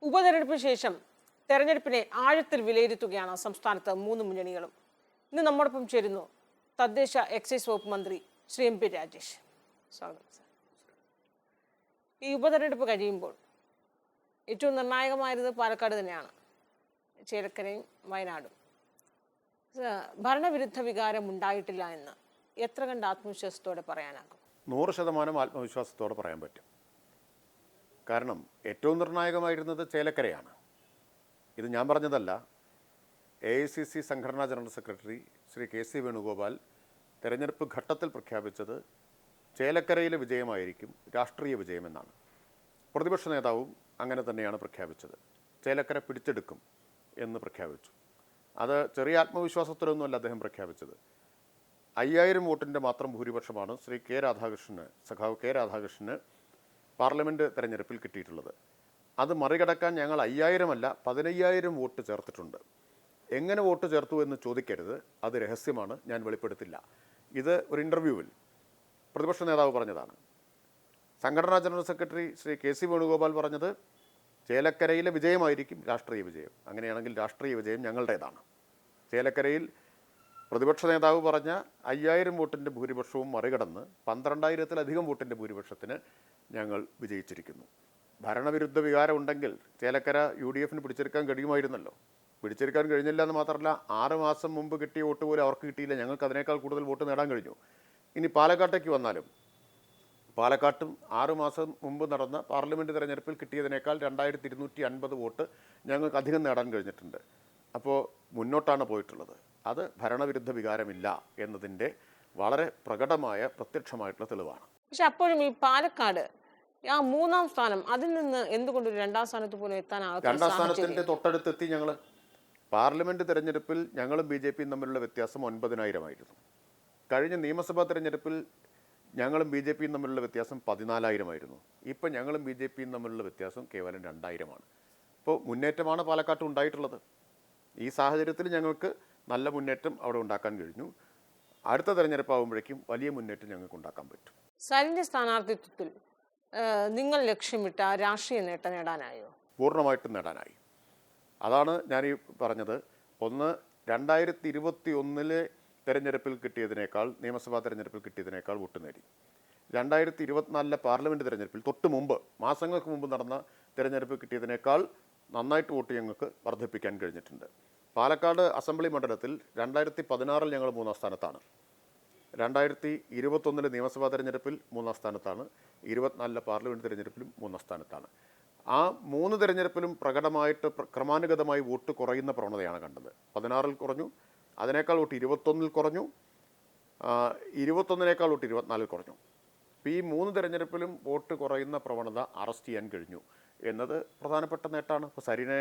ഉപതെരഞ്ഞെടുപ്പിന് ശേഷം തെരഞ്ഞെടുപ്പിനെ ആഴത്തിൽ വിലയിരുത്തുകയാണ് സംസ്ഥാനത്ത് മൂന്ന് മുന്നണികളും. ഇന്ന് നമ്മോടൊപ്പം ചേരുന്നു തദ്ദേശ എക്സൈസ് വകുപ്പ് മന്ത്രി ശ്രീ എം പി രാജേഷ്. സ്വാഗതം സർ. ഈ ഉപതെരഞ്ഞെടുപ്പ് കഴിയുമ്പോൾ ഏറ്റവും നിർണായകമായിരുന്നത് പാലക്കാട് തന്നെയാണ്, ചേലക്കരയും വയനാടും. ഭരണവിരുദ്ധ വികാരം ഉണ്ടായിട്ടില്ല എന്ന് എത്ര കണ്ട് ആത്മവിശ്വാസത്തോടെ പറയാനാകും? 100% ആത്മവിശ്വാസത്തോടെ പറയാൻ പറ്റും. കാരണം ഏറ്റവും നിർണായകമായിരുന്നത് ചേലക്കരയാണ്. ഇത് ഞാൻ പറഞ്ഞതല്ല. AICC സംഘടനാ general secretary Shri KC Venugopal തെരഞ്ഞെടുപ്പ് ഘട്ടത്തിൽ പ്രഖ്യാപിച്ചത് ചേലക്കരയിലെ വിജയമായിരിക്കും രാഷ്ട്രീയ വിജയമെന്നാണ്. പ്രതിപക്ഷ നേതാവും അങ്ങനെ തന്നെയാണ് പ്രഖ്യാപിച്ചത്. ചേലക്കര പിടിച്ചെടുക്കും എന്ന് പ്രഖ്യാപിച്ചു. അത് ചെറിയ ആത്മവിശ്വാസത്തിലൊന്നുമല്ല അദ്ദേഹം പ്രഖ്യാപിച്ചത്. 5000 വോട്ടിൻ്റെ മാത്രം ഭൂരിപക്ഷമാണ് ശ്രീ സഖാവ് കെ രാധാകൃഷ്ണന് പാർലമെൻറ്റ് തെരഞ്ഞെടുപ്പിൽ കിട്ടിയിട്ടുള്ളത്. അത് മറികടക്കാൻ ഞങ്ങൾ 5000 അല്ല 15000 വോട്ട് ചേർത്തിട്ടുണ്ട്. എങ്ങനെ വോട്ട് ചേർത്തു എന്ന് ചോദിക്കരുത്, അത് രഹസ്യമാണ്, ഞാൻ വെളിപ്പെടുത്തില്ല. ഇത് ഒരു ഇൻ്റർവ്യൂവിൽ പ്രതിപക്ഷ നേതാവ് പറഞ്ഞതാണ്. സംഘടനാ general secretary Shri KC Venugopal പറഞ്ഞത് ചേലക്കരയിലെ വിജയമായിരിക്കും രാഷ്ട്രീയ വിജയം. അങ്ങനെയാണെങ്കിൽ രാഷ്ട്രീയ വിജയം ഞങ്ങളുടേതാണ്. ചേലക്കരയിൽ പ്രതിപക്ഷ നേതാവ് പറഞ്ഞ 5000 വോട്ടിൻ്റെ ഭൂരിപക്ഷവും മറികടന്ന് 12000-ലധികം വോട്ടിൻ്റെ ഭൂരിപക്ഷത്തിന് ഞങ്ങൾ വിജയിച്ചിരിക്കുന്നു. ഭരണവിരുദ്ധ വികാരം ഉണ്ടെങ്കിൽ ചേലക്കര UDF പിടിച്ചെടുക്കാൻ കഴിയുമായിരുന്നല്ലോ. പിടിച്ചെടുക്കാൻ കഴിഞ്ഞില്ല എന്ന് മാത്രമല്ല, 6 മാസം മുമ്പ് കിട്ടിയ വോട്ട് പോലും അവർക്ക് കിട്ടിയില്ല. ഞങ്ങൾക്ക് അതിനേക്കാൾ കൂടുതൽ വോട്ട് നേടാൻ കഴിഞ്ഞു. ഇനി പാലക്കാട്ടേക്ക് വന്നാലും പാലക്കാട്ടും 6 മാസം മുമ്പ് നടന്ന പാർലമെൻറ്റ് തെരഞ്ഞെടുപ്പിൽ കിട്ടിയതിനേക്കാൾ 2250 വോട്ട് ഞങ്ങൾക്ക് അധികം നേടാൻ കഴിഞ്ഞിട്ടുണ്ട്. അപ്പോൾ മുന്നോട്ടാണ് പോയിട്ടുള്ളത്. അത് ഭരണവിരുദ്ധ വികാരമില്ല എന്നതിൻ്റെ വളരെ പ്രകടമായ പ്രത്യക്ഷമായിട്ടുള്ള തെളിവാണ്. പക്ഷെ അപ്പോഴും ഈ പാലക്കാട് ആ 3ാം സ്ഥാനം, അതിൽ നിന്ന് എന്തുകൊണ്ട് 2ാം സ്ഥാനത്ത് പോലും എത്താനാകും? 2ാം സ്ഥാനത്തിൻ്റെ തൊട്ടടുത്തെത്തി. ഞങ്ങൾ പാർലമെൻറ്റ് തെരഞ്ഞെടുപ്പിൽ ഞങ്ങളും BJPയും തമ്മിലുള്ള വ്യത്യാസം 9000 ആയിരുന്നു. കഴിഞ്ഞ നിയമസഭാ തെരഞ്ഞെടുപ്പിൽ ഞങ്ങളും BJPയും തമ്മിലുള്ള വ്യത്യാസം 14000 ആയിരുന്നു. ഇപ്പം ഞങ്ങളും BJPയും തമ്മിലുള്ള വ്യത്യാസം കേവലം 2000 ഇപ്പോൾ മുന്നേറ്റമാണ് പാലക്കാട്ട് ഉണ്ടായിട്ടുള്ളത്. ഈ സാഹചര്യത്തിൽ ഞങ്ങൾക്ക് നല്ല മുന്നേറ്റം അവിടെ ഉണ്ടാക്കാൻ കഴിഞ്ഞു. അടുത്ത തെരഞ്ഞെടുപ്പാകുമ്പോഴേക്കും വലിയ മുന്നേറ്റം ഞങ്ങൾക്ക് ഉണ്ടാക്കാൻ പറ്റും. സരിന്റെ സ്ഥാനാർത്ഥിത്വത്തിൽ നിങ്ങൾ ലക്ഷ്യമിട്ട രാഷ്ട്രീയ നേട്ടം നേടാനായോ? പൂർണ്ണമായിട്ടും നേടാനായി. അതാണ് ഞാൻ ഈ പറഞ്ഞത്. ഒന്ന്, 2021 തെരഞ്ഞെടുപ്പിൽ കിട്ടിയതിനേക്കാൾ, നിയമസഭാ തെരഞ്ഞെടുപ്പിൽ കിട്ടിയതിനേക്കാൾ വോട്ട് നേടി. 2024 പാർലമെൻറ്റ് തെരഞ്ഞെടുപ്പിൽ തൊട്ട് മുമ്പ്, മാസങ്ങൾക്ക് മുമ്പ് നടന്ന തെരഞ്ഞെടുപ്പ് കിട്ടിയതിനേക്കാൾ നന്നായിട്ട് വോട്ട് ഞങ്ങൾക്ക് വർദ്ധിപ്പിക്കാൻ കഴിഞ്ഞിട്ടുണ്ട്. പാലക്കാട് അസംബ്ലി മണ്ഡലത്തിൽ 2016 ഞങ്ങൾ 3ാം സ്ഥാനത്താണ്. 2021 നിയമസഭാ തെരഞ്ഞെടുപ്പിൽ 3ാം സ്ഥാനത്താണ്. 24 പാർലമെൻറ്റ് തെരഞ്ഞെടുപ്പിലും 3ാം സ്ഥാനത്താണ്. ആ 3 തെരഞ്ഞെടുപ്പിലും പ്രകടമായിട്ട് ക്രമാനുഗതമായി വോട്ട് കുറയുന്ന പ്രവണതയാണ് കണ്ടത്. 16 കുറഞ്ഞു, അതിനേക്കാൾ വോട്ട് 21 കുറഞ്ഞു, 21 വോട്ട് 24 കുറഞ്ഞു. ഇപ്പോൾ ഈ 3 തെരഞ്ഞെടുപ്പിലും വോട്ട് കുറയുന്ന പ്രവണത അറസ്റ്റ് ചെയ്യാൻ കഴിഞ്ഞു എന്നത് പ്രധാനപ്പെട്ട നേട്ടമാണ്. ഇപ്പോൾ സരിനെ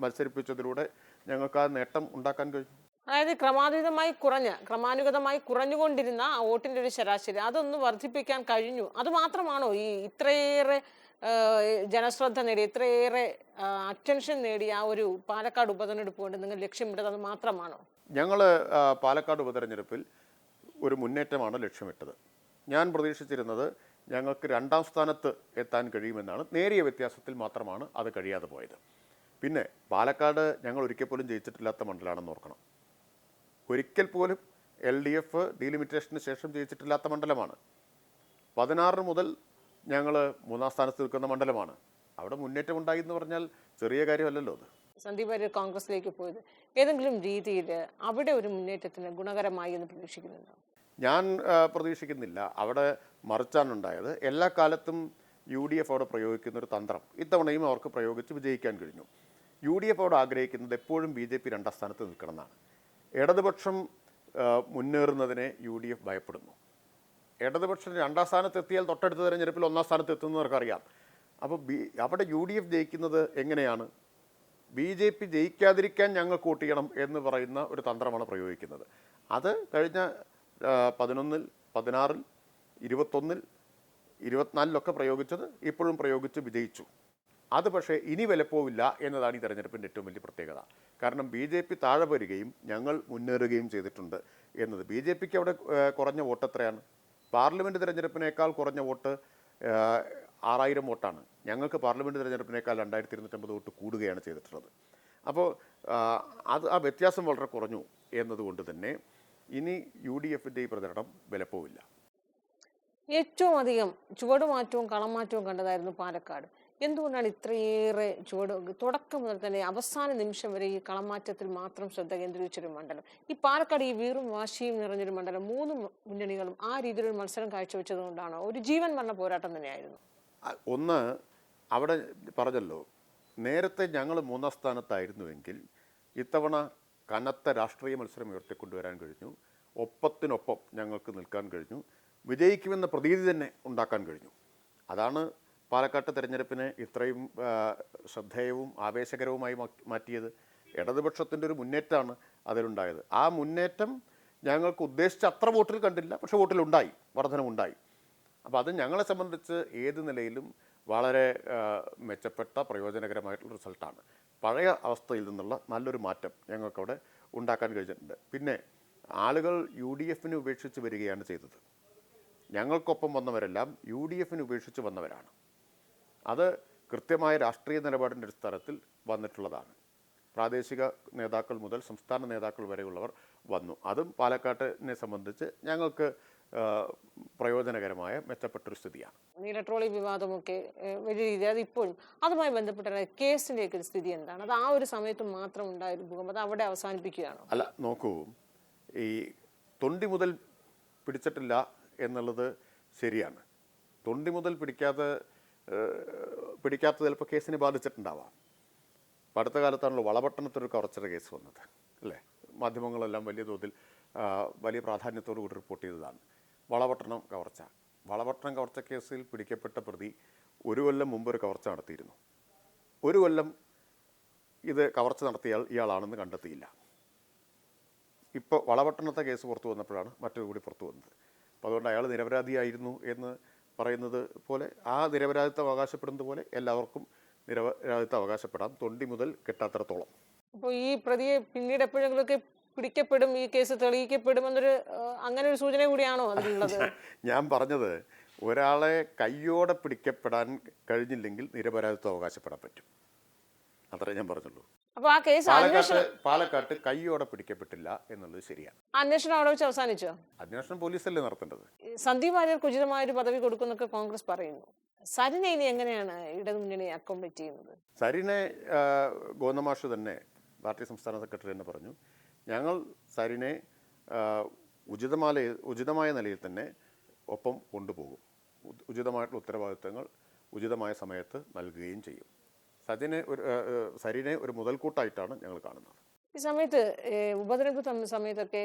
മത്സരിപ്പിച്ചതിലൂടെ ഞങ്ങൾക്ക് ആ നേട്ടം ഉണ്ടാക്കാൻ കഴിഞ്ഞു. അതായത് ക്രമാനുഗതമായി കുറഞ്ഞുകൊണ്ടിരുന്ന ആ വോട്ടിന്റെ ഒരു ശരാശരി അതൊന്ന് വർദ്ധിപ്പിക്കാൻ കഴിഞ്ഞു. അത് മാത്രമാണോ ഈ ഇത്രയേറെ ജനശ്രദ്ധ നേടി, ഇത്രയേറെ അറ്റൻഷൻ നേടിയ ആ ഒരു പാലക്കാട് ഉപതെരഞ്ഞെടുപ്പ് കൊണ്ട് നിങ്ങൾ ലക്ഷ്യമിട്ടത് അത് മാത്രമാണോ? ഞങ്ങൾ പാലക്കാട് ഉപതെരഞ്ഞെടുപ്പിൽ ഒരു മുന്നേറ്റമാണ് ലക്ഷ്യമിട്ടത്. ഞാൻ പ്രതീക്ഷിച്ചിരുന്നത് ഞങ്ങൾക്ക് 2ാം സ്ഥാനത്ത് എത്താൻ കഴിയുമെന്നാണ്. നേരിയ വ്യത്യാസത്തിൽ മാത്രമാണ് അത് കഴിയാതെ പോയത്. പിന്നെ പാലക്കാട് ഞങ്ങൾ ഒരിക്കൽ പോലും ജയിച്ചിട്ടില്ലാത്ത മണ്ഡലമാണെന്ന് ഓർക്കണം. ഒരിക്കൽ പോലും LDF ഡീലിമിറ്റേഷന് ശേഷം ജയിച്ചിട്ടില്ലാത്ത മണ്ഡലമാണ്. 16 മുതൽ ഞങ്ങൾ 3ാം സ്ഥാനത്ത് നിൽക്കുന്ന മണ്ഡലമാണ്. അവിടെ മുന്നേറ്റം ഉണ്ടായി എന്ന് പറഞ്ഞാൽ ചെറിയ കാര്യമല്ലല്ലോ അത്. സന്ദീപ് വാര്യർ കോൺഗ്രസിലേക്ക് പോയത് ഏതെങ്കിലും രീതിയിൽ അവിടെ ഒരു മുന്നേറ്റത്തിന് ഗുണകരമായി എന്ന് പ്രതീക്ഷിക്കുന്നുണ്ടോ? ഞാൻ പ്രതീക്ഷിക്കുന്നില്ല. അവിടെ മറിച്ചാണ് ഉണ്ടായത്. എല്ലാ കാലത്തും UDF അവിടെ പ്രയോഗിക്കുന്നൊരു തന്ത്രം ഇത്തവണയും അവർക്ക് പ്രയോഗിച്ച് വിജയിക്കാൻ കഴിഞ്ഞു. UDF അവിടെ ആഗ്രഹിക്കുന്നത് എപ്പോഴും BJP 2ാം സ്ഥാനത്ത് നിൽക്കണമെന്നാണ്. ഇടതുപക്ഷം മുന്നേറുന്നതിനെ UDF ഭയപ്പെടുന്നു. ഇടതുപക്ഷം 2ാം സ്ഥാനത്ത് എത്തിയാൽ തൊട്ടടുത്ത തെരഞ്ഞെടുപ്പിൽ 1ാം സ്ഥാനത്ത് എത്തുന്നവർക്കറിയാം. അപ്പോൾ അവിടെ UDF ജയിക്കുന്നത് എങ്ങനെയാണ്? BJP ജയിക്കാതിരിക്കാൻ ഞങ്ങൾക്ക് വോട്ട് ചെയ്യണം എന്ന് പറയുന്ന ഒരു തന്ത്രമാണ് പ്രയോഗിക്കുന്നത്. അത് കഴിഞ്ഞ 11, 16, 21, 24 പ്രയോഗിച്ചത് ഇപ്പോഴും പ്രയോഗിച്ച് വിജയിച്ചു. അത് പക്ഷേ ഇനി വിലപ്പോവില്ല എന്നതാണ് ഈ തെരഞ്ഞെടുപ്പിൻ്റെ ഏറ്റവും വലിയ പ്രത്യേകത. കാരണം BJP താഴെ വരികയും ഞങ്ങൾ മുന്നേറുകയും ചെയ്തിട്ടുണ്ട് എന്നത്. BJPക്ക് അവിടെ കുറഞ്ഞ വോട്ട് എത്രയാണ്? പാർലമെൻറ്റ് തെരഞ്ഞെടുപ്പിനേക്കാൾ കുറഞ്ഞ വോട്ട് 6000 വോട്ടാണ്. ഞങ്ങൾക്ക് പാർലമെൻറ്റ് തിരഞ്ഞെടുപ്പിനേക്കാൾ 2250 വോട്ട് കൂടുകയാണ് ചെയ്തിട്ടുള്ളത്. അപ്പോൾ ആ വ്യത്യാസം വളരെ കുറഞ്ഞു എന്നതുകൊണ്ട് തന്നെ ഇനി UDFൻ്റെ ഈ പ്രചരണം വിലപ്പോവില്ല. ഏറ്റവും അധികം ചുവടുമാറ്റവും കളമാറ്റവും കണ്ടതായിരുന്നു പാലക്കാട്. എന്തുകൊണ്ടാണ് ഇത്രയേറെ തുടക്കം മുതൽ തന്നെ അവസാന നിമിഷം വരെ ഈ കളമാറ്റത്തിൽ മാത്രം ശ്രദ്ധ കേന്ദ്രീകരിച്ചൊരു മണ്ഡലം? ഈ പാലക്കാട് ഈ വീറും വാശിയും നിറഞ്ഞൊരു മണ്ഡലം, മൂന്ന് മുന്നണികളും ആ രീതിയിലൊരു മത്സരം കാഴ്ചവെച്ചത് കൊണ്ടാണോ? ഒരു ജീവൻ മരണ പോരാട്ടം തന്നെയായിരുന്നു. ഒന്ന് അവിടെ പറഞ്ഞല്ലോ, നേരത്തെ ഞങ്ങൾ 3ാം സ്ഥാനത്തായിരുന്നുവെങ്കിൽ ഇത്തവണ കനത്ത രാഷ്ട്രീയ മത്സരം ഉയർത്തിക്കൊണ്ടുവരാൻ കഴിഞ്ഞു. ഒപ്പത്തിനൊപ്പം ഞങ്ങൾക്ക് നിൽക്കാൻ കഴിഞ്ഞു. വിജയിക്കുമെന്ന പ്രതീതി തന്നെ ഉണ്ടാക്കാൻ കഴിഞ്ഞു. അതാണ് പാലക്കാട്ട് തെരഞ്ഞെടുപ്പിനെ ഇത്രയും ശ്രദ്ധേയവും ആവേശകരവുമായി മാറ്റിയത്. ഇടതുപക്ഷത്തിൻ്റെ ഒരു മുന്നേറ്റമാണ് അതിലുണ്ടായത്. ആ മുന്നേറ്റം ഞങ്ങൾക്ക് ഉദ്ദേശിച്ച അത്ര വോട്ടിൽ കണ്ടില്ല, പക്ഷേ വോട്ടിലുണ്ടായി, വർധനമുണ്ടായി. അപ്പോൾ അത് ഞങ്ങളെ സംബന്ധിച്ച് ഏത് നിലയിലും വളരെ മെച്ചപ്പെട്ട പ്രയോജനകരമായിട്ടുള്ള റിസൾട്ടാണ്. പഴയ അവസ്ഥയിൽ നിന്നുള്ള നല്ലൊരു മാറ്റം ഞങ്ങൾക്കവിടെ ഉണ്ടാക്കാൻ കഴിഞ്ഞിട്ടുണ്ട്. പിന്നെ ആളുകൾ UDFനെ ഉപേക്ഷിച്ച് വരികയാണ് ചെയ്തത്. ഞങ്ങൾക്കൊപ്പം വന്നവരെല്ലാം UDFനെ ഉപേക്ഷിച്ച് വന്നവരാണ്. അത് കൃത്യമായ രാഷ്ട്രീയ നിലപാടിൻ്റെ അടിസ്ഥാനത്തിൽ വന്നിട്ടുള്ളതാണ്. പ്രാദേശിക നേതാക്കൾ മുതൽ സംസ്ഥാന നേതാക്കൾ വരെയുള്ളവർ വന്നു. അതും പാലക്കാട്ടിനെ സംബന്ധിച്ച് ഞങ്ങൾക്ക് പ്രയോജനകരമായ മെച്ചപ്പെട്ടൊരു സ്ഥിതിയാണ്. നീലട്രോളി വിവാദമൊക്കെ വലിയ രീതിയിൽ അത് ഇപ്പോഴും അതുമായി ബന്ധപ്പെട്ട കേസിൻ്റെയൊക്കെ സ്ഥിതി എന്താണ്? അത് ആ ഒരു സമയത്ത് മാത്രം ഉണ്ടായൊരു ഭൂകമ്പം, അത് അവിടെ അവസാനിപ്പിക്കുകയാണോ? അല്ല, നോക്കൂ, ഈ തൊണ്ടി മുതൽ പിടിച്ചിട്ടില്ല എന്നുള്ളത് ശരിയാണ്. തൊണ്ടി മുതൽ പിടിക്കാത്ത ചിലപ്പോൾ കേസിനെ ബാധിച്ചിട്ടുണ്ടാവാം. ഇപ്പോൾ അടുത്ത കാലത്താണല്ലോ വളപട്ടണത്തൊരു കവർച്ചയുടെ കേസ് വന്നത്, അല്ലേ? മാധ്യമങ്ങളെല്ലാം വലിയ തോതിൽ വലിയ പ്രാധാന്യത്തോടു കൂടി റിപ്പോർട്ട് ചെയ്തതാണ് വളപട്ടണം കവർച്ച കേസിൽ പിടിക്കപ്പെട്ട പ്രതി 1 കൊല്ലം മുമ്പ് ഒരു കവർച്ച നടത്തിയിരുന്നു. 1 കൊല്ലം ഇത് കവർച്ച നടത്തിയാൽ ഇയാളാണെന്ന് കണ്ടെത്തിയില്ല. ഇപ്പോൾ വളപട്ടണത്തെ കേസ് പുറത്തു വന്നപ്പോഴാണ് മറ്റൊരു കൂടി പുറത്തു വന്നത്. അപ്പോൾ അതുകൊണ്ട് അയാൾ നിരപരാധിയായിരുന്നു എന്ന് പറയുന്നത് പോലെ, ആ നിരപരാധിത്വം അവകാശപ്പെടുന്നത് പോലെ എല്ലാവർക്കും നിരപരാധിത്വം അവകാശപ്പെടാം, തൊണ്ടി മുതൽ കെട്ടാത്തിടത്തോളം. അപ്പോൾ ഈ പ്രതിയെ പിന്നീട് എപ്പോഴെങ്കിലുമൊക്കെ പിടിക്കപ്പെടും, ഈ കേസ് തെളിയിക്കപ്പെടുമെന്നൊരു അങ്ങനെ ഒരു സൂചന കൂടിയാണോ അതിലുള്ളത്? ഞാൻ പറഞ്ഞത്, ഒരാളെ കയ്യോടെ പിടിക്കപ്പെടാൻ കഴിഞ്ഞില്ലെങ്കിൽ നിരപരാധിത്വം അവകാശപ്പെടാൻ പറ്റും, അത്രേ ഞാൻ പറഞ്ഞുള്ളൂ. അപ്പോൾ ആ കേസ് പാലക്കാട്ട് കയ്യോടെ പിടിക്കപ്പെട്ടില്ല എന്നുള്ളത് ശരിയാണ്. അന്വേഷണം അവിടെ വെച്ച് അവസാനിച്ചോ? അന്വേഷണം പോലീസല്ലേ നടത്തേണ്ടത്. സന്ദീപ് വാര്യർക്ക് ഉചിതമായൊരു പദവി കൊടുക്കുന്നൊക്കെ കോൺഗ്രസ് പറയുന്നു. സരിനെ ഇനി എങ്ങനെയാണ് ഇടതുമുന്നണി അക്കോമഡേറ്റ് ചെയ്യുന്നത്? സരിനെ ഗോന്നമാഷ് തന്നെ, പാർട്ടി സംസ്ഥാന സെക്രട്ടറി തന്നെ പറഞ്ഞു, ഞങ്ങൾ സരിനെ ഉചിതമായ നിലയിൽ തന്നെ ഒപ്പം കൊണ്ടുപോകും. ഉചിതമായിട്ടുള്ള ഉത്തരവാദിത്തങ്ങൾ ഉചിതമായ സമയത്ത് നൽകുകയും ചെയ്യും. സരിനെ ഒരു മുതൽക്കൂട്ടായിട്ടാണ് ഞങ്ങൾ കാണുന്നത്. ഈ സമയത്ത് ഉപതെരഞ്ഞെടുപ്പ് സമയത്തൊക്കെ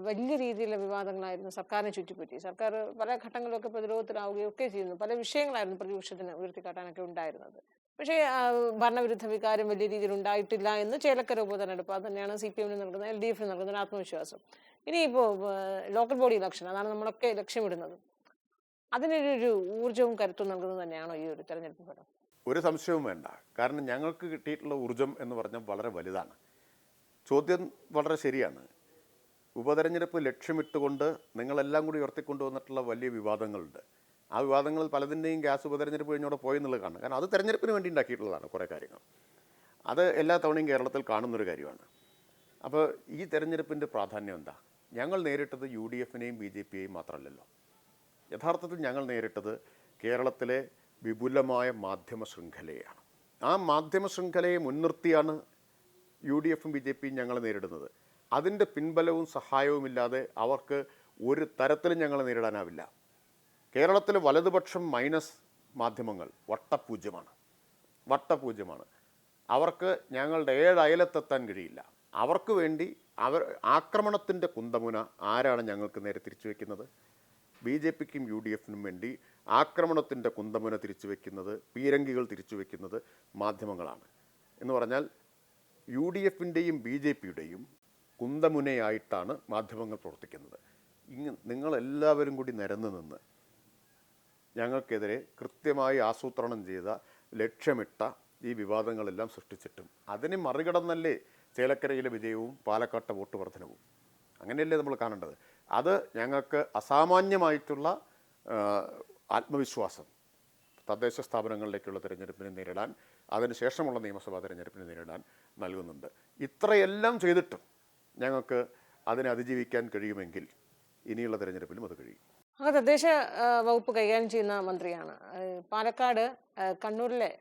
വലിയ രീതിയിലുള്ള വിവാദങ്ങളായിരുന്നു സർക്കാരിനെ ചുറ്റിപ്പറ്റി. സർക്കാർ പല ഘട്ടങ്ങളിലൊക്കെ പ്രതിരോധത്തിലാവുകയും ഒക്കെ ചെയ്യുന്നു. പല വിഷയങ്ങളായിരുന്നു പ്രതിപക്ഷത്തിന് ഉയർത്തിക്കാട്ടാനൊക്കെ ഉണ്ടായിരുന്നത്. പക്ഷേ ഭരണവിരുദ്ധ വികാരം വലിയ രീതിയിൽ ഉണ്ടായിട്ടില്ല എന്ന് ചേലക്കര ഉപതെരഞ്ഞെടുപ്പ്, അത് തന്നെയാണ് CPM നൽകുന്നത്, LDF നൽകുന്ന ആത്മവിശ്വാസം. ഇനിയിപ്പോൾ ലോക്കൽ ബോഡി ഇലക്ഷൻ, അതാണ് നമ്മളൊക്കെ ലക്ഷ്യമിടുന്നത്. അതിനൊരു ഊർജ്ജവും കരുത്തും നൽകുന്നത് തന്നെയാണോ ഈ ഒരു തെരഞ്ഞെടുപ്പ് ഫലം? ഒരു സംശയവും വേണ്ട. കാരണം ഞങ്ങൾക്ക് കിട്ടിയിട്ടുള്ള ഊർജ്ജം എന്ന് പറഞ്ഞാൽ വളരെ വലുതാണ്. ചോദ്യം വളരെ ശരിയാണ്. ഉപതെരഞ്ഞെടുപ്പ് ലക്ഷ്യമിട്ടുകൊണ്ട് നിങ്ങളെല്ലാം കൂടി ഉയർത്തിക്കൊണ്ടുവന്നിട്ടുള്ള വലിയ വിവാദങ്ങളുണ്ട്. ആ വിവാദങ്ങളിൽ പലതിൻ്റെയും ഗ്യാസ് ഉപതെരഞ്ഞെടുപ്പ് കഴിഞ്ഞോടെ പോയെന്നുള്ളത് കാണും. കാരണം അത് തെരഞ്ഞെടുപ്പിന് വേണ്ടി ഉണ്ടാക്കിയിട്ടുള്ളതാണ് കുറേ കാര്യങ്ങൾ. അത് എല്ലാ തവണയും കേരളത്തിൽ കാണുന്നൊരു കാര്യമാണ്. അപ്പോൾ ഈ തെരഞ്ഞെടുപ്പിൻ്റെ പ്രാധാന്യം എന്താ? ഞങ്ങൾ നേരിട്ടത് UDFനെയും BJPയെയും മാത്രമല്ലല്ലോ. യഥാർത്ഥത്തിൽ ഞങ്ങൾ നേരിട്ടത് കേരളത്തിലെ വിപുലമായ മാധ്യമ ശൃംഖലയാണ്. ആ മാധ്യമ ശൃംഖലയെ മുൻനിർത്തിയാണ് UDFും BJPയും ഞങ്ങൾ നേരിടുന്നത്. അതിൻ്റെ പിൻബലവും സഹായവുമില്ലാതെ അവർക്ക് ഒരു തരത്തിലും ഞങ്ങളെ നേരിടാനാവില്ല. കേരളത്തിലെ വലതുപക്ഷം മൈനസ് മാധ്യമങ്ങൾ വട്ടപൂജ്യമാണ്. അവർക്ക് ഞങ്ങളുടെ 7 അയലത്തെത്താൻ കഴിയില്ല. അവർക്ക് വേണ്ടി ആക്രമണത്തിൻ്റെ കുന്തമുന ആരാണ് ഞങ്ങൾക്ക് നേരെ തിരിച്ചു വയ്ക്കുന്നത്? BJPക്കും UDFനും വേണ്ടി ആക്രമണത്തിൻ്റെ കുന്തമുന തിരിച്ചു വയ്ക്കുന്നത്, പീരങ്കികൾ തിരിച്ചു വയ്ക്കുന്നത് മാധ്യമങ്ങളാണ്. എന്ന് പറഞ്ഞാൽ UDFൻ്റെയും BJPയുടെയും കുന്തമുനയായിട്ടാണ് മാധ്യമങ്ങൾ പ്രവർത്തിക്കുന്നത്. നിങ്ങളെല്ലാവരും കൂടി നിരന്നു നിന്ന് ഞങ്ങൾക്കെതിരെ കൃത്യമായി ആസൂത്രണം ചെയ്ത, ലക്ഷ്യമിട്ട ഈ വിവാദങ്ങളെല്ലാം സൃഷ്ടിച്ചിട്ടും അതിനെ മറികടന്നല്ലേ ചേലക്കരയിലെ വിജയവും പാലക്കാട്ടെ വോട്ട് വർധനവും? അങ്ങനെയല്ലേ നമ്മൾ കാണേണ്ടത്. അത് ഞങ്ങൾക്ക് അസാമാന്യമായിട്ടുള്ള ആത്മവിശ്വാസം തദ്ദേശ സ്ഥാപനങ്ങളിലേക്കുള്ള തിരഞ്ഞെടുപ്പിനെ നേരിടാൻ, അതിനുശേഷമുള്ള നിയമസഭാ തിരഞ്ഞെടുപ്പിനെ നേരിടാൻ നൽകുന്നുണ്ട്. ഇത്രയെല്ലാം ചെയ്തിട്ടും ഞങ്ങൾക്ക് അതിനെ അതിജീവിക്കാൻ കഴിയുമെങ്കിൽ ഇനിയുള്ള തിരഞ്ഞെടുപ്പിലും അത് കഴിയും. അങ്ങ് തദ്ദേശ വകുപ്പ് കൈകാര്യം ചെയ്യുന്ന മന്ത്രിയാണ്. പാലക്കാട് കണ്ണൂരിലെ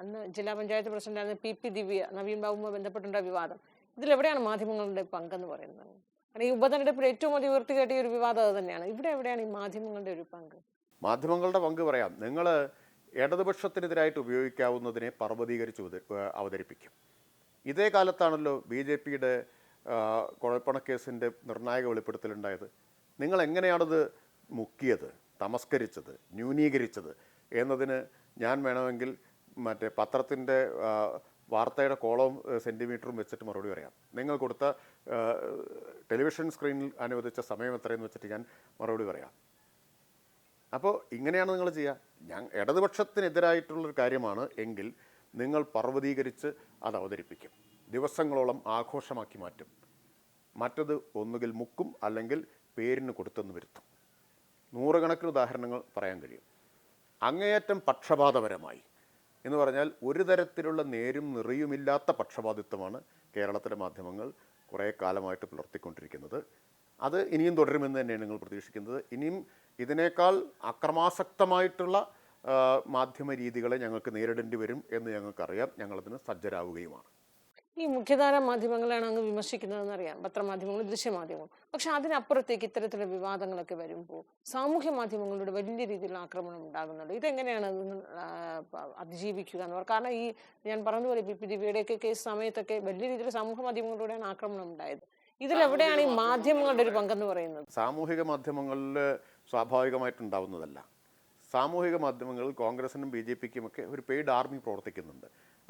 അന്ന് ജില്ലാ പഞ്ചായത്ത് പ്രസിഡന്റായിരുന്ന പി ദിവ്യ നവീൻ ബാബുവുമായി ബന്ധപ്പെട്ടുണ്ടായ വിവാദം, ഇതിലെവിടെയാണ് മാധ്യമങ്ങളുടെ പങ്കെന്ന് പറയുന്നത്? കാരണം ഈ ഉപതെരഞ്ഞെടുപ്പിൽ ഏറ്റവും അധികം ഉയർത്തിക്കേട്ടിയ ഒരു വിവാദം അത് തന്നെയാണ്. എവിടെയാണ് ഈ മാധ്യമങ്ങളുടെ ഒരു പങ്ക്? മാധ്യമങ്ങളുടെ പങ്ക് പറയാം. നിങ്ങൾ ഇടതുപക്ഷത്തിനെതിരായിട്ട് ഉപയോഗിക്കാവുന്നതിനെ പർവ്വതീകരിച്ച് അവതരിപ്പിക്കും. ഇതേ കാലത്താണല്ലോ BJPയുടെ കുഴൽപ്പണക്കേസിൻ്റെ നിർണായക വെളിപ്പെടുത്തലുണ്ടായത്. നിങ്ങൾ എങ്ങനെയാണത് മുക്കിയത്, തമസ്കരിച്ചത്, ന്യൂനീകരിച്ചത് എന്നതിന് ഞാൻ വേണമെങ്കിൽ മറ്റേ പത്രത്തിൻ്റെ വാർത്തയുടെ കോളവും സെൻറ്റിമീറ്ററും വെച്ചിട്ട് മറുപടി പറയാം. നിങ്ങൾ കൊടുത്ത ടെലിവിഷൻ സ്ക്രീനിൽ അനുവദിച്ച സമയം എത്രയെന്ന് വെച്ചിട്ട് ഞാൻ മറുപടി പറയാം. അപ്പോൾ ഇങ്ങനെയാണ് നിങ്ങൾ ചെയ്യുക. ഇടതുപക്ഷത്തിനെതിരായിട്ടുള്ളൊരു കാര്യമാണ് എങ്കിൽ നിങ്ങൾ പർവ്വതീകരിച്ച് അത് അവതരിപ്പിക്കും, ദിവസങ്ങളോളം ആഘോഷമാക്കി മാറ്റും. മറ്റത് ഒന്നുകിൽ മുക്കും, അല്ലെങ്കിൽ പേരിന് കൊടുത്തെന്ന് വരുത്തും. നൂറുകണക്കിന് ഉദാഹരണങ്ങൾ പറയാൻ കഴിയും. അങ്ങേയറ്റം പക്ഷപാതപരമായി എന്ന് പറഞ്ഞാൽ ഒരു തരത്തിലുള്ള നേരും നിറയുമില്ലാത്ത പക്ഷപാതിത്വമാണ് കേരളത്തിലെ മാധ്യമങ്ങൾ കുറേ കാലമായിട്ട് പുലർത്തിക്കൊണ്ടിരിക്കുന്നത്. അത് ഇനിയും തുടരുമെന്ന് തന്നെയാണ് നിങ്ങൾ പ്രതീക്ഷിക്കുന്നത്. ഇനിയും ഇതിനേക്കാൾ അക്രമാസക്തമായിട്ടുള്ള മാധ്യമ രീതികളെ ഞങ്ങൾക്ക് നേരിടേണ്ടി വരും എന്ന് ഞങ്ങൾക്കറിയാം. ഞങ്ങളതിന് സജ്ജരാവുകയുമാണ്. ഈ മുഖ്യധാര മാധ്യമങ്ങളാണ് അങ്ങ് വിമർശിക്കുന്നതെന്ന് അറിയാം, പത്രമാധ്യമങ്ങളും ദൃശ്യമാധ്യമങ്ങളും. പക്ഷെ അതിനപ്പുറത്തേക്ക് ഇത്തരത്തിലുള്ള വിവാദങ്ങളൊക്കെ വരുമ്പോൾ സാമൂഹ്യ മാധ്യമങ്ങളുടെ വലിയ രീതിയിലുള്ള ആക്രമണം ഉണ്ടാകുന്നുണ്ട്. ഇതെങ്ങനെയാണ് നിങ്ങൾ അതിജീവിക്കുക എന്ന് പറയുക? കാരണം ഈ ഞാൻ പറഞ്ഞതുപോലെ പി ദിവ്യയുടെയൊക്കെ കേസ് സമയത്തൊക്കെ വലിയ രീതിയിൽ സാമൂഹ്യ മാധ്യമങ്ങളിലൂടെയാണ് ആക്രമണം ഉണ്ടായത്. ഇതിലെവിടെയാണ് ഈ മാധ്യമങ്ങളുടെ ഒരു പങ്കെന്ന് പറയുന്നത്? സാമൂഹിക മാധ്യമങ്ങളിൽ സ്വാഭാവികമായിട്ടുണ്ടാവുന്നതല്ല. സാമൂഹിക മാധ്യമങ്ങളിൽ കോൺഗ്രസിനും BJPക്കും ഒക്കെ ഒരു പെയ്ഡ് ആർമി പ്രവർത്തിക്കുന്നുണ്ട്.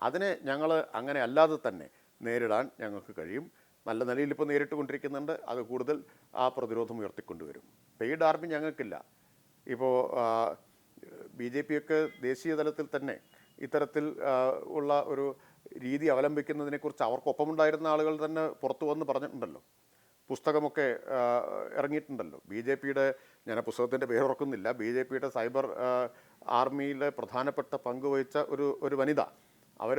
അതിനെ ഞങ്ങൾ അങ്ങനെ അല്ലാതെ തന്നെ നേരിടാൻ ഞങ്ങൾക്ക് കഴിയും. നല്ല നിലയിൽ ഇപ്പോൾ നേരിട്ട് കൊണ്ടിരിക്കുന്നുണ്ട്. അത് കൂടുതൽ ആ പ്രതിരോധം ഉയർത്തിക്കൊണ്ടുവരും. പെയ്ഡ് ആർമി ഞങ്ങൾക്കില്ല. ഇപ്പോൾ BJPയൊക്കെ ദേശീയ തലത്തിൽ തന്നെ ഇത്തരത്തിൽ ഉള്ള ഒരു രീതി അവലംബിക്കുന്നതിനെക്കുറിച്ച് അവർക്കൊപ്പമുണ്ടായിരുന്ന ആളുകൾ തന്നെ പുറത്തു വന്ന് പറഞ്ഞിട്ടുണ്ടല്ലോ. പുസ്തകമൊക്കെ ഇറങ്ങിയിട്ടുണ്ടല്ലോ. BJPയുടെ, ഞാൻ ആ പുസ്തകത്തിൻ്റെ പേരോർക്കുന്നില്ല, BJPയുടെ സൈബർ ആർമിയിലെ പ്രധാനപ്പെട്ട പങ്ക് വഹിച്ച ഒരു വനിത, അവർ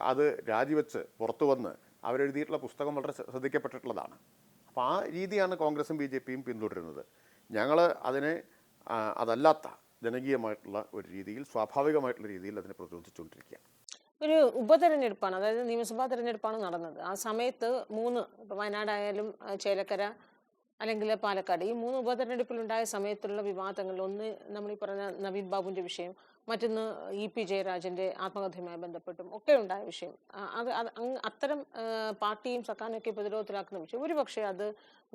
അത് രാജിവെച്ച് പുറത്തു വന്ന് അവരെഴുതിയിട്ടുള്ള പുസ്തകം വളരെ ശ്രദ്ധിക്കപ്പെട്ടിട്ടുള്ളതാണ്. അപ്പോൾ ആ രീതിയാണ് കോൺഗ്രസും BJPയും പിന്തുടരുന്നത്. ഞങ്ങൾ അതിനെ അതല്ലാത്ത ജനകീയമായിട്ടുള്ള ഒരു രീതിയിൽ, സ്വാഭാവികമായിട്ടുള്ള രീതിയിൽ അതിനെ പ്രതിരോധിച്ചുകൊണ്ടിരിക്കുക. ഒരു ഉപതെരഞ്ഞെടുപ്പാണ്, അതായത് നിയമസഭാ തെരഞ്ഞെടുപ്പാണ് നടന്നത്. ആ സമയത്ത് ഇപ്പോൾ വയനാടായാലും ചേലക്കര അല്ലെങ്കിൽ പാലക്കാട്, ഈ 3 ഉപതെരഞ്ഞെടുപ്പിലുണ്ടായ സമയത്തുള്ള വിവാദങ്ങൾ, ഒന്ന് നമ്മൾ ഈ പറഞ്ഞ നവീൻ ബാബുവിൻ്റെ വിഷയം, മറ്റൊന്ന് EP ജയരാജൻ്റെ ആത്മകഥയുമായി ബന്ധപ്പെട്ടും ഒക്കെ ഉണ്ടായ വിഷയം. അത്തരം പാർട്ടിയും സർക്കാരിനൊക്കെ പ്രതിരോധത്തിലാക്കുന്ന വിഷയം. ഒരുപക്ഷെ അത്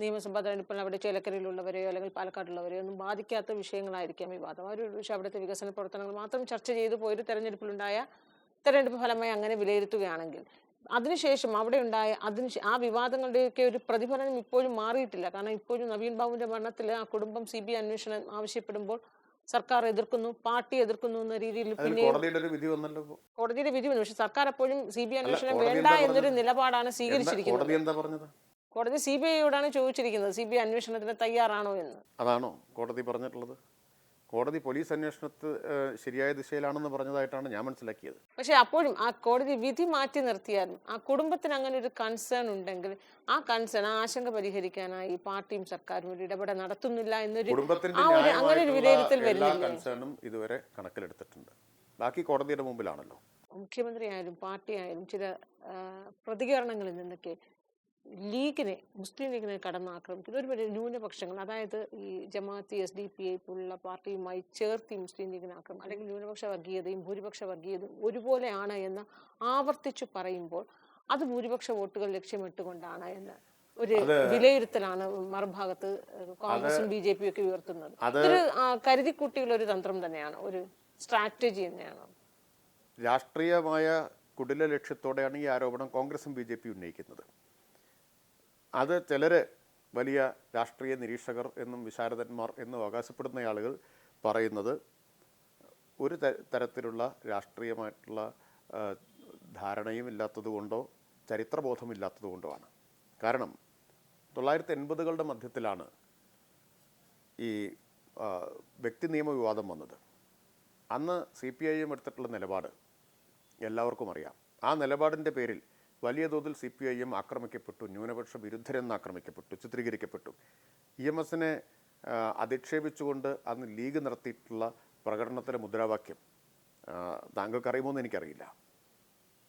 നിയമസഭാ തെരഞ്ഞെടുപ്പിൽ അവിടെ ചേലക്കരയിലുള്ളവരെയോ അല്ലെങ്കിൽ പാലക്കാടുള്ളവരെയോ ഒന്നും ബാധിക്കാത്ത വിഷയങ്ങളായിരിക്കാം വിവാദം. ഒരു പക്ഷേ അവിടുത്തെ വികസന പ്രവർത്തനങ്ങൾ മാത്രം ചർച്ച ചെയ്തു പോയൊരു തെരഞ്ഞെടുപ്പിലുണ്ടായ തെരഞ്ഞെടുപ്പ് ഫലമായി അങ്ങനെ വിലയിരുത്തുകയാണെങ്കിൽ, അതിനുശേഷം അവിടെ ഉണ്ടായ ആ വിവാദങ്ങളുടെയൊക്കെ ഒരു പ്രതിഫലനം ഇപ്പോഴും മാറിയിട്ടില്ല. കാരണം ഇപ്പോഴും നവീൻ ബാബുവിന്റെ മരണത്തിൽ ആ കുടുംബം CBI അന്വേഷണം ആവശ്യപ്പെടുമ്പോൾ സർക്കാർ എതിർക്കുന്നു, പാർട്ടി എതിർക്കുന്നു എന്ന രീതിയിൽ പിന്നെ കോടതിയുടെ വിധി വന്നു. പക്ഷെ സർക്കാർ എപ്പോഴും CBI അന്വേഷണം വേണ്ട എന്നൊരു നിലപാടാണ് സ്വീകരിച്ചിരിക്കുന്നത്. കോടതി CBIയോടാണ് ചോദിച്ചിരിക്കുന്നത്, CBI അന്വേഷണത്തിന് തയ്യാറാണോ എന്ന്. അതാണോ കോടതി പറഞ്ഞിട്ടുള്ളത്? കോടതി പോലീസ് അന്വേഷണത്തിൽ ശരിയായ ദിശയിലാണെന്ന് പറഞ്ഞതായിട്ടാണ് ഞാൻ മനസ്സിലാക്കിയത്. പക്ഷെ അപ്പോഴും ആ കോടതി വിധി മാറ്റി നിർത്തിയാലും ആ കുടുംബത്തിന് അങ്ങനെ ഒരു കൺസേൺ ഉണ്ടെങ്കിൽ ആ കൺസേൺ, ആ ആശങ്ക പരിഹരിക്കാനായി പാർട്ടിയും സർക്കാരും ഒരു ഇടപെടൽ നടത്തുന്നില്ല എന്നൊരു അങ്ങനെ ഒരു വിലയിരുത്തൽ കൺസേണും ഇതുവരെ കണക്കിലെടുത്തിട്ടുണ്ട്. ബാക്കി കോടതിയുടെ മുമ്പിലാണല്ലോ. മുഖ്യമന്ത്രി ആയാലും പാർട്ടി ആയാലും ചില പ്രതികരണങ്ങളിൽ നിന്നൊക്കെ മുസ്ലിം ലീഗിനെ കടന്നാക്രമിക്കുന്ന ഒരുപാട് ന്യൂനപക്ഷങ്ങൾ, അതായത് ഈ ജമാഅത്ത് SDPI പോലുള്ള പാർട്ടിയുമായി ചേർത്ത് മുസ്ലിം ലീഗിനെ ആക്രമം, അല്ലെങ്കിൽ ന്യൂനപക്ഷ വർഗീയതയും ഭൂരിപക്ഷ വർഗീയതയും ഒരുപോലെയാണ് എന്ന് ആവർത്തിച്ചു പറയുമ്പോൾ അത് ഭൂരിപക്ഷ വോട്ടുകൾ ലക്ഷ്യമിട്ടുകൊണ്ടാണ് എന്ന് ഒരു വിലയിരുത്തലാണ് മറുഭാഗത്ത് കോൺഗ്രസും BJPയും ഒക്കെ ഉയർത്തുന്നത്. ഇതൊരു കരുതിക്കുട്ടിയുള്ള ഒരു തന്ത്രം തന്നെയാണ്, ഒരു സ്ട്രാറ്റജി തന്നെയാണ്. രാഷ്ട്രീയമായ കുടില ലക്ഷ്യത്തോടെയാണ് ഈ ആരോപണം കോൺഗ്രസും BJPയും ഉന്നയിക്കുന്നത്. അത് ചിലർ വലിയ രാഷ്ട്രീയ നിരീക്ഷകർ എന്നും വിശാരദന്മാർ എന്നും അവകാശപ്പെടുന്ന ആളുകൾ പറയുന്നത് ഒരു തരത്തിലുള്ള രാഷ്ട്രീയമായിട്ടുള്ള ധാരണയും ഇല്ലാത്തതുകൊണ്ടോ ചരിത്രബോധമില്ലാത്തതുകൊണ്ടോ ആണ്. കാരണം 1980കളുടെ മധ്യത്തിലാണ് ഈ വ്യക്തി നിയമ വിവാദം വന്നത്. അന്ന് CPIM എടുത്തിട്ടുള്ള നിലപാട് എല്ലാവർക്കും അറിയാം. ആ നിലപാടിൻ്റെ പേരിൽ വലിയ തോതിൽ CPIM ആക്രമിക്കപ്പെട്ടു, ന്യൂനപക്ഷ വിരുദ്ധരെന്ന് ആക്രമിക്കപ്പെട്ടു, ചിത്രീകരിക്കപ്പെട്ടു. EMSനെ അധിക്ഷേപിച്ചുകൊണ്ട് അന്ന് ലീഗ് നടത്തിയിട്ടുള്ള പ്രകടനത്തിലെ മുദ്രാവാക്യം താങ്കൾക്കറിയുമോ എന്ന് എനിക്കറിയില്ല.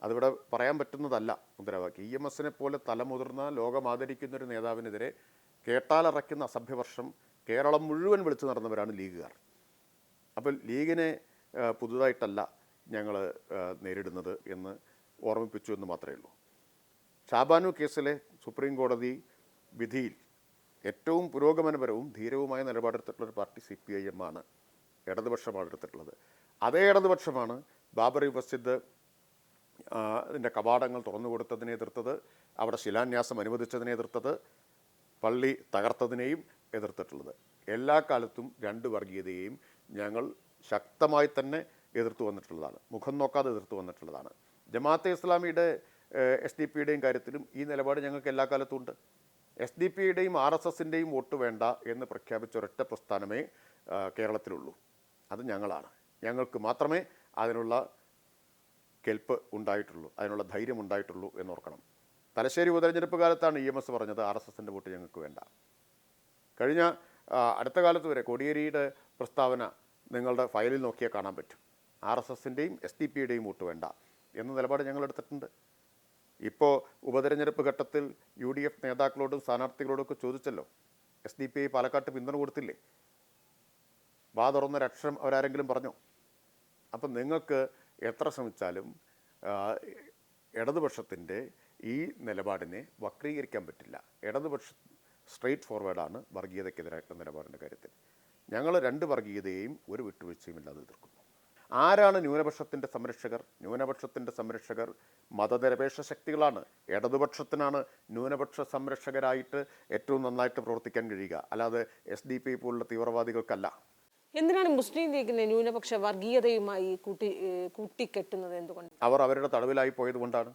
അതിവിടെ പറയാൻ പറ്റുന്നതല്ല മുദ്രാവാക്യം. EMSനെ പോലെ തലമുതിർന്ന ലോകമാദരിക്കുന്നൊരു നേതാവിനെതിരെ കേട്ടാലറയ്ക്കുന്ന അസഭ്യവർഷം കേരളം മുഴുവൻ വിളിച്ചു നടന്നവരാണ് ലീഗുകാർ. അപ്പോൾ ലീഗിനെ പുതുതായിട്ടല്ല ഞങ്ങൾ നേരിടുന്നത് എന്ന് ഓർമ്മിപ്പിച്ചു എന്ന് മാത്രമേ ഉള്ളൂ. ഷാബാനു കേസിലെ സുപ്രീം കോടതി വിധിയിൽ ഏറ്റവും പുരോഗമനപരവും ധീരവുമായ നിലപാടെടുത്തിട്ടുള്ളൊരു പാർട്ടി CPIM ആണ്, ഇടതുപക്ഷമാണ് എടുത്തിട്ടുള്ളത്. അതേ ഇടതുപക്ഷമാണ് ബാബറി മസ്ജിദ് അതിൻ്റെ കവാടങ്ങൾ തുറന്നു കൊടുത്തതിനെ എതിർത്തത്, അവിടെ ശിലാന്യാസം അനുവദിച്ചതിനെ എതിർത്തത്, പള്ളി തകർത്തതിനെയും എതിർത്തിട്ടുള്ളത്. എല്ലാ കാലത്തും രണ്ട് വർഗീയതയെയും ഞങ്ങൾ ശക്തമായി തന്നെ എതിർത്ത് വന്നിട്ടുള്ളതാണ്, മുഖം നോക്കാതെ എതിർത്ത് വന്നിട്ടുള്ളതാണ്. ജമാഅത്തെ ഇസ്ലാമിയുടെ SDP-യുടെയും കാര്യത്തിലും ഈ നിലപാട് ഞങ്ങൾക്ക് എല്ലാ കാലത്തും ഉണ്ട്. SDP-യുടെയും RSSൻ്റെയും വോട്ട് വേണ്ട എന്ന് പ്രഖ്യാപിച്ച ഒരൊറ്റ പ്രസ്ഥാനമേ കേരളത്തിലുള്ളൂ, അത് ഞങ്ങളാണ്. ഞങ്ങൾക്ക് മാത്രമേ അതിനുള്ള കെൽപ്പ് ഉണ്ടായിട്ടുള്ളൂ, അതിനുള്ള ധൈര്യം ഉണ്ടായിട്ടുള്ളൂ എന്നോർക്കണം. തലശ്ശേരി ഉപതെരഞ്ഞെടുപ്പ് കാലത്താണ് EMS പറഞ്ഞത് RSSൻ്റെ വോട്ട് ഞങ്ങൾക്ക് വേണ്ട. കഴിഞ്ഞ അടുത്ത കാലത്ത് വരെ കോടിയേരിയുടെ പ്രസ്താവന നിങ്ങളുടെ ഫയലിൽ നോക്കിയാൽ കാണാൻ പറ്റും. RSSൻ്റെയും SDP-യുടെയും വോട്ട് വേണ്ട എന്ന നിലപാട് ഞങ്ങൾ എടുത്തിട്ടുണ്ട്. ഇപ്പോൾ ഉപതെരഞ്ഞെടുപ്പ് ഘട്ടത്തിൽ UDF നേതാക്കളോടും സ്ഥാനാർത്ഥികളോടൊക്കെ ചോദിച്ചല്ലോ, SDP പാലക്കാട്ട് പിന്തുണ കൊടുത്തില്ലേ? വാ തുറന്നൊരക്ഷരം അവരാരെങ്കിലും പറഞ്ഞോ? അപ്പം നിങ്ങൾക്ക് എത്ര ശ്രമിച്ചാലും ഇടതുപക്ഷത്തിൻ്റെ ഈ നിലപാടിനെ വക്രീകരിക്കാൻ പറ്റില്ല. ഇടതുപക്ഷം സ്ട്രെയിറ്റ് ഫോർവേഡാണ് വർഗീയതയ്ക്കെതിരായിട്ടുള്ള നിലപാടിൻ്റെ കാര്യത്തിൽ. ഞങ്ങൾ രണ്ട് വർഗീയതയെയും ഒരു വിട്ടുവീഴ്ചയും ഇല്ലാതെ എതിർക്കുന്നു. ആരാണ് ന്യൂനപക്ഷത്തിൻ്റെ സംരക്ഷകർ? ന്യൂനപക്ഷത്തിൻ്റെ സംരക്ഷകർ മതനിരപേക്ഷ ശക്തികളാണ്. ഇടതുപക്ഷത്തിനാണ് ന്യൂനപക്ഷ സംരക്ഷകരായിട്ട് ഏറ്റവും നന്നായിട്ട് പ്രവർത്തിക്കാൻ കഴിയുക, അല്ലാതെ SDP പോലുള്ള തീവ്രവാദികൾക്കല്ല. എന്തിനാണ് മുസ്ലിം ലീഗിനെ ന്യൂനപക്ഷ വർഗീയതയുമായി കൂട്ടിക്കെട്ടുന്നത്? എന്തുകൊണ്ട്? അവർ അവരുടെ തടവിലായി പോയത് കൊണ്ടാണ്.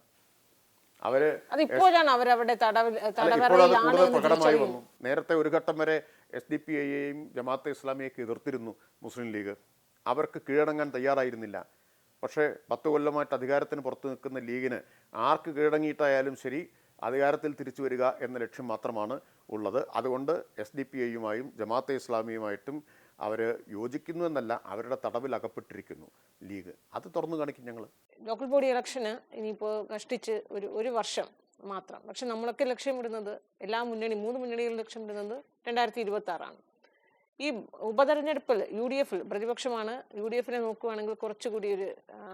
അതിപ്പോഴാണ് അവരവിടെ കൂടുതൽ പ്രകടമായി വന്നു. നേരത്തെ ഒരു ഘട്ടം വരെ SDP-യെയും ജമാഅത്തെ ഇസ്ലാമിയൊക്കെ എതിർത്തിരുന്നു മുസ്ലിം ലീഗ്. അവർക്ക് കീഴടങ്ങാൻ തയ്യാറായിരുന്നില്ല. പക്ഷേ 10 കൊല്ലമായിട്ട് അധികാരത്തിന് പുറത്തു നിൽക്കുന്ന ലീഗിന് ആർക്ക് കീഴടങ്ങിയിട്ടായാലും ശരി അധികാരത്തിൽ തിരിച്ചു വരിക എന്ന ലക്ഷ്യം മാത്രമാണ് ഉള്ളത്. അതുകൊണ്ട് SDP-യുമായും ജമാഅത്തെ ഇസ്ലാമിയുമായിട്ടും അവർ യോജിക്കുന്നു എന്നല്ല, അവരുടെ തടവിൽ അകപ്പെട്ടിരിക്കുന്നു ലീഗ്. അത് തുറന്നു കാണിക്കും ഞങ്ങൾ. ലോക്കൽ ബോഡി ഇലക്ഷന് ഇനിയിപ്പോൾ കഷ്ടിച്ച് ഒരു വർഷം മാത്രം. പക്ഷെ നമ്മളൊക്കെ ലക്ഷ്യമിടുന്നത്, എല്ലാ മൂന്ന് മുന്നണികളും ലക്ഷ്യമിടുന്നത് 2026 ഈ ഉപതെരഞ്ഞെടുപ്പിൽ UDF പ്രതിപക്ഷമാണ്. UDF-നെ നോക്കുകയാണെങ്കിൽ കുറച്ചുകൂടി ഒരു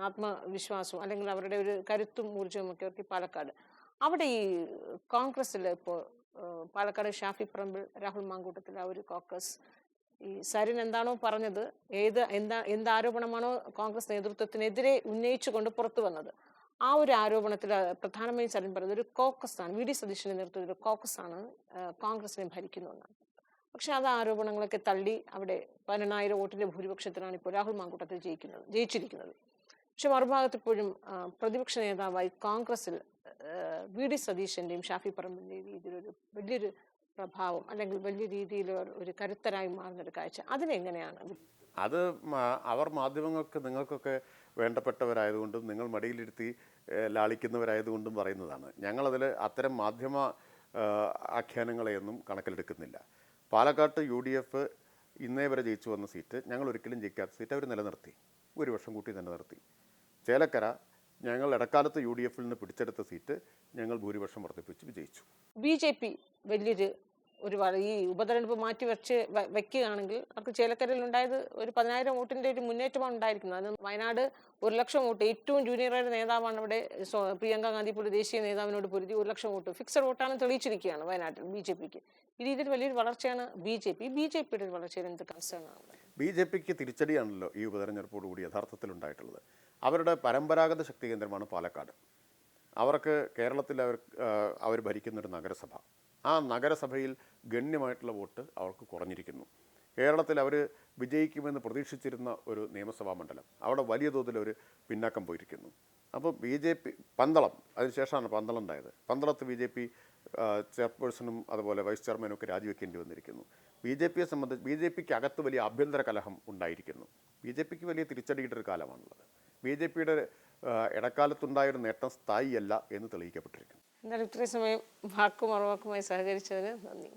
ആത്മവിശ്വാസവും അല്ലെങ്കിൽ അവരുടെ ഒരു കരുത്തും ഊർജ്ജവും ഒക്കെ അവർക്ക് പാലക്കാട്. അവിടെ ഈ കോൺഗ്രസ്സിൽ ഇപ്പോൾ പാലക്കാട് ഷാഫി പറമ്പിൽ, രാഹുൽ മാങ്കൂട്ടത്തിൽ ആ ഒരു കോക്കസ്, ഈ സരിൻ എന്താണോ പറഞ്ഞത്, എന്ത് ആരോപണമാണോ കോൺഗ്രസ് നേതൃത്വത്തിനെതിരെ ഉന്നയിച്ചുകൊണ്ട് പുറത്തു വന്നത്, ആ ഒരു ആരോപണത്തിൽ പ്രധാനമായും സരിൻ പറഞ്ഞത് ഒരു കോക്കസാണ്, VD സതീശന്റെ നേതൃത്വത്തിൽ ഒരു കോക്കസാണ് കോൺഗ്രസിനെ ഭരിക്കുന്നതെന്നാണ്. പക്ഷെ അത് ആരോപണങ്ങളൊക്കെ തള്ളി അവിടെ 18,000 വോട്ടിന്റെ ഭൂരിപക്ഷത്തിലാണ് ഇപ്പോൾ രാഹുൽ മാങ്കൂട്ടത്തിൽ ജയിച്ചിരിക്കുന്നത്. പക്ഷെ മറുഭാഗത്ത് ഇപ്പോഴും പ്രതിപക്ഷ നേതാവായി കോൺഗ്രസിൽ VD സതീശന്റെയും ഷാഫി പറമ്പിന്റെയും രീതിയിലൊരു വലിയൊരു പ്രഭാവം അല്ലെങ്കിൽ വലിയ രീതിയിൽ ഒരു കരുത്തരായി മാറുന്നൊരു കാഴ്ച, അതിനെങ്ങനെയാണ്? അത് അവർ മാധ്യമങ്ങൾക്ക് നിങ്ങൾക്കൊക്കെ വേണ്ടപ്പെട്ടവരായതുകൊണ്ടും നിങ്ങൾ മടിയിലിരുത്തി ലാളിക്കുന്നവരായതുകൊണ്ടും പറയുന്നതാണ്. ഞങ്ങളതിൽ അത്തരം മാധ്യമ ആഖ്യാനങ്ങളെയൊന്നും കണക്കിലെടുക്കുന്നില്ല. പാലക്കാട്ട് UDF ഇന്നേ വരെ ജയിച്ചു വന്ന സീറ്റ്, ഞങ്ങൾ ഒരിക്കലും ജയിക്കാത്ത സീറ്റ് അവർ നിലനിർത്തി, ഭൂരിപക്ഷം കൂട്ടി നിലനിർത്തി. ചേലക്കര ഞങ്ങൾ ഇടക്കാലത്ത് UDF-ൽ നിന്ന് പിടിച്ചെടുത്ത സീറ്റ് ഞങ്ങൾ ഭൂരിപക്ഷം വർദ്ധിപ്പിച്ച് വിജയിച്ചു. BJP വലിയൊരു ഈ ഉപതെരഞ്ഞെടുപ്പ് മാറ്റി വെക്കുകയാണെങ്കിൽ അവർക്ക് ചേലക്കരയിൽ ഉണ്ടായത് ഒരു 10,000 വോട്ടിന്റെ ഒരു മുന്നേറ്റമാണ് ഉണ്ടായിരിക്കുന്നത്. അത് വയനാട് 1,00,000 വോട്ട്, ഏറ്റവും ജൂനിയറായ നേതാവാണ് അവിടെ പ്രിയങ്ക ഗാന്ധി പോലെ ദേശീയ നേതാവിനോട് പൊരുതി 1,00,000 വോട്ട് ഫിക്സഡ് വോട്ടാണെന്ന് തെളിയിച്ചിരിക്കുകയാണ് വയനാട്ടിൽ BJP-ക്ക്. ഈ രീതിയിൽ വലിയൊരു വളർച്ചയാണ് BJP-യുടെ വളർച്ചയിൽ എന്ത് കൺസേൺ ആണ്? BJP-ക്ക് തിരിച്ചടിയാണല്ലോ ഈ ഉപതെരഞ്ഞെടുപ്പോടുകൂടി യഥാർത്ഥത്തിൽ ഉണ്ടായിട്ടുള്ളത്. അവരുടെ പരമ്പരാഗത ശക്തി കേന്ദ്രമാണ് പാലക്കാട്. അവർക്ക് കേരളത്തിൽ അവർ ഭരിക്കുന്നൊരു നഗരസഭ, ആ നഗരസഭയിൽ ഗണ്യമായിട്ടുള്ള വോട്ട് അവർക്ക് കുറഞ്ഞിരിക്കുന്നു. കേരളത്തിൽ അവർ വിജയിക്കുമെന്ന് പ്രതീക്ഷിച്ചിരുന്ന ഒരു നിയമസഭാ മണ്ഡലം അവിടെ വലിയ തോതിൽ അവർ പിന്നാക്കം പോയിരിക്കുന്നു. അപ്പോൾ BJP പന്തളം, അതിനുശേഷമാണ് പന്തളം ഉണ്ടായത്. പന്തളത്ത് BJP ചെയർപേഴ്സണും അതുപോലെ വൈസ് ചെയർമാനും ഒക്കെ രാജിവെക്കേണ്ടി വന്നിരിക്കുന്നു. BJP-യെ സംബന്ധിച്ച് BJP-ക്ക് അകത്ത് വലിയ ആഭ്യന്തര കലഹം ഉണ്ടായിരിക്കുന്നു. ബി ജെ പിക്ക് വലിയ തിരിച്ചടിയുടെ ഒരു കാലമാണുള്ളത്. ബി ജെ പിയുടെ ഇടക്കാലത്തുണ്ടായൊരു നേട്ടം സ്ഥായിയല്ല എന്ന് തെളിയിക്കപ്പെട്ടിരിക്കുന്നു. എന്തായാലും ഇത്രയും സമയം വാക്കും മറുവാക്കുമായി സഹകരിച്ചതിന് നന്ദി.